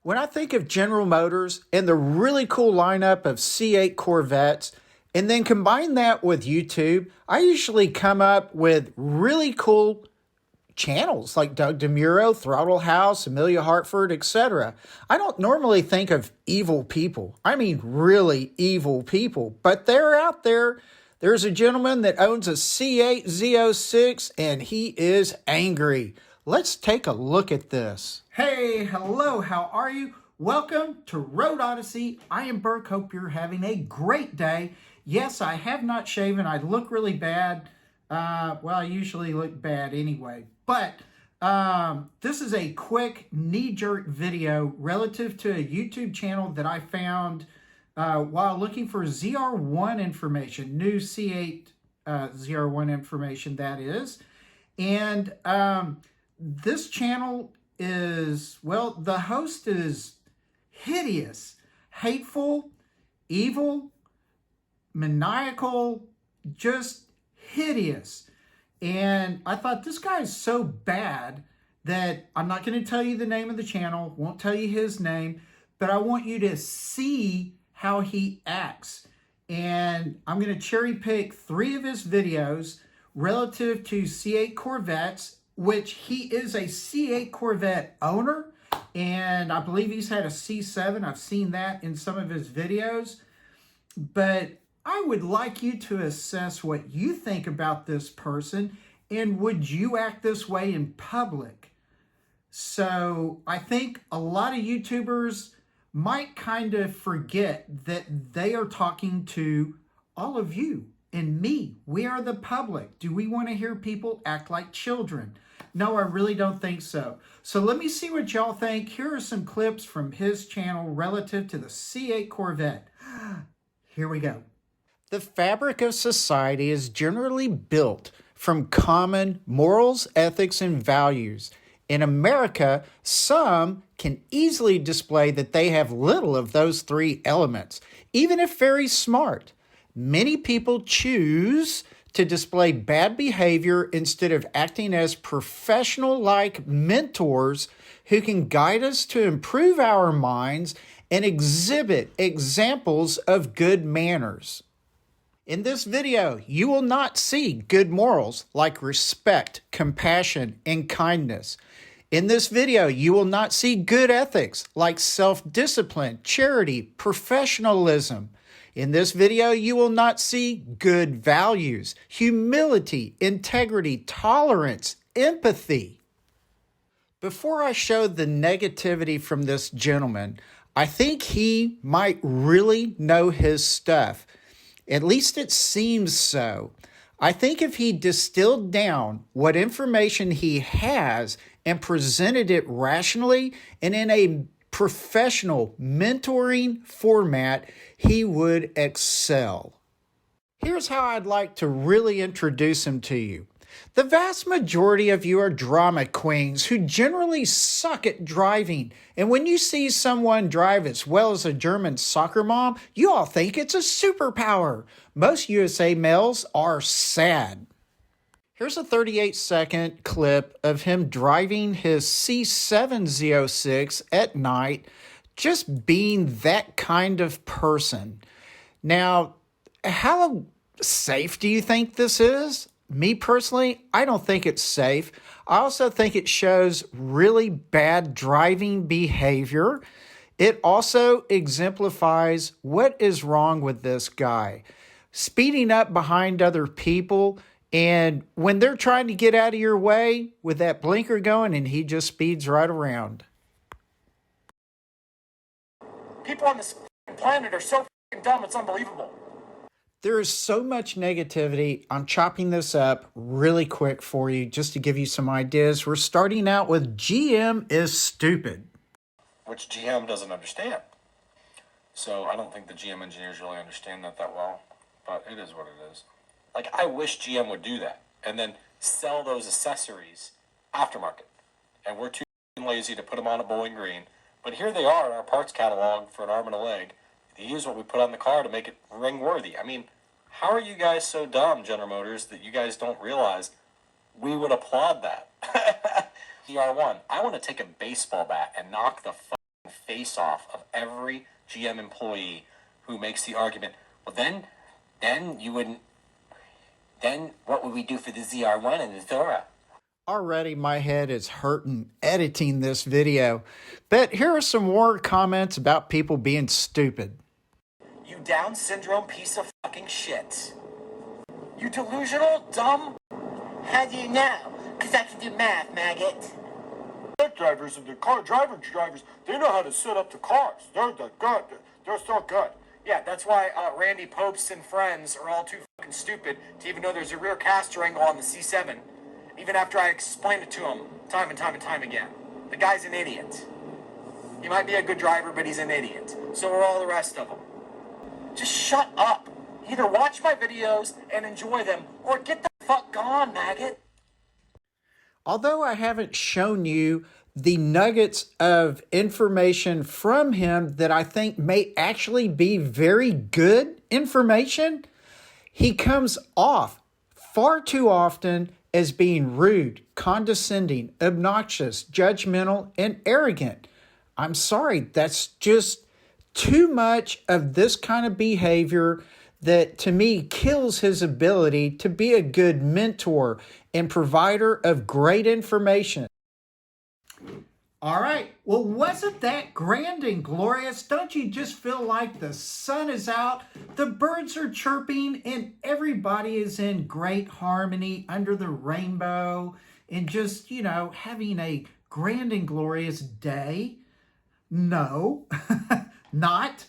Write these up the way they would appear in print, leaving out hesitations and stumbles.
When I think of General Motors and the really cool lineup of C8 Corvettes, and then combine that with YouTube, I usually come up with really cool channels like Doug DeMuro, Throttle House, Amelia Hartford, etc. I don't normally think of evil people. I mean, really evil people, but they're out there. There's a gentleman that owns a C8 Z06 and he is angry. Let's take a look at this. Hey, hello, how are you? Welcome to Road Odyssey. I am Burke. Hope you're having a great day. Yes, I have not shaven. I look really bad. Well, I usually look bad anyway. But this is a quick knee-jerk video relative to a YouTube channel that I found while looking for ZR1 information, new C8 ZR1 information, that is. And this channel is, well, the host is hideous, hateful, evil, maniacal, just hideous. And I thought, this guy is so bad that I'm not going to tell you the name of the channel, won't tell you his name, but I want you to see how he acts. And I'm going to cherry pick 3 of his videos relative to C8 Corvettes, which he is a C8 Corvette owner. And I believe he's had a C7. I've seen that in some of his videos. But I would like you to assess what you think about this person, and would you act this way in public? So I think a lot of YouTubers might kind of forget that they are talking to all of you and me. We are the public. Do we want to hear people act like children? No, I really don't think so. So let me see what y'all think. Here are some clips from his channel relative to the C8 Corvette. Here we go. The fabric of society is generally built from common morals, ethics, and values. In America, some can easily display that they have little of those 3 elements, even if very smart. Many people choose to display bad behavior instead of acting as professional-like mentors who can guide us to improve our minds and exhibit examples of good manners. In this video, you will not see good morals like respect, compassion, and kindness. In this video, you will not see good ethics like self-discipline, charity, professionalism. In this video, you will not see good values, humility, integrity, tolerance, empathy. Before I show the negativity from this gentleman, I think he might really know his stuff. At least it seems so. I think if he distilled down what information he has and presented it rationally and in a professional mentoring format, he would excel. Here's how I'd like to really introduce him to you. The vast majority of you are drama queens who generally suck at driving. And when you see someone drive as well as a German soccer mom, you all think it's a superpower. Most USA males are sad. Here's a 38-second clip of him driving his C7 Z06 at night, just being that kind of person. Now, how safe do you think this is? Me personally, I don't think it's safe. I also think it shows really bad driving behavior. It also exemplifies what is wrong with this guy. Speeding up behind other people, and when they're trying to get out of your way with that blinker going, and he just speeds right around. People on this planet are so dumb, it's unbelievable. There is so much negativity. I'm chopping this up really quick for you just to give you some ideas. We're starting out with GM is stupid. Which GM doesn't understand. So I don't think the GM engineers really understand that well, but it is what it is. Like, I wish GM would do that and then sell those accessories aftermarket. And we're too lazy to put them on a Bowling Green. But here they are in our parts catalog for an arm and a leg. They use what we put on the car to make it ring worthy. I mean, how are you guys so dumb, General Motors, that you guys don't realize we would applaud that? DR1, I want to take a baseball bat and knock the face off of every GM employee who makes the argument, well then you wouldn't, then what would we do for the ZR1 and the Thora? Already my head is hurting editing this video, but here are some more comments about people being stupid. You Down syndrome piece of fucking shit. You delusional, dumb. How do you know? Because I can do math, maggot. Truck drivers and the car drivers, they know how to set up the cars. They're good. They're so good. Yeah, that's why Randy Popes and friends are all too fucking stupid to even know there's a rear caster angle on the C7. Even after I explained it to him time and time and time again. The guy's an idiot. He might be a good driver, but he's an idiot. So are all the rest of them. Just shut up. Either watch my videos and enjoy them, or get the fuck gone, maggot. Although I haven't shown you the nuggets of information from him that I think may actually be very good information, he comes off far too often as being rude, condescending, obnoxious, judgmental, and arrogant. I'm sorry, that's just too much of this kind of behavior that to me kills his ability to be a good mentor and provider of great information. All right, well, wasn't that grand and glorious? Don't you just feel like the sun is out, the birds are chirping, and everybody is in great harmony under the rainbow and just, having a grand and glorious day? No, not.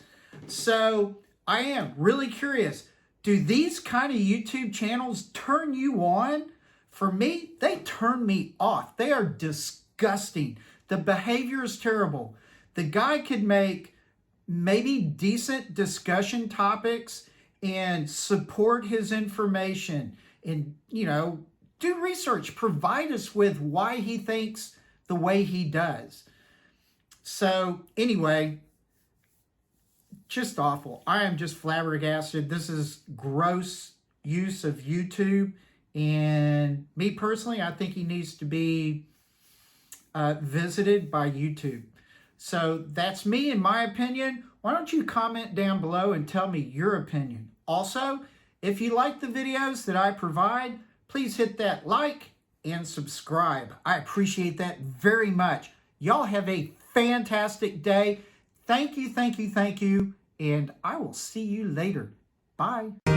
So I am really curious. Do these kind of YouTube channels turn you on? For me, they turn me off. They are disgusting. The behavior is terrible. The guy could make maybe decent discussion topics and support his information and, do research, provide us with why he thinks the way he does. So anyway, just awful. I am just flabbergasted. This is gross use of YouTube. And me personally, I think he needs to be visited by YouTube. So that's me in my opinion. Why don't you comment down below and tell me your opinion? Also, if you like the videos that I provide, please hit that like and subscribe. I appreciate that very much. Y'all have a fantastic day. Thank you, thank you, thank you. And I will see you later. Bye.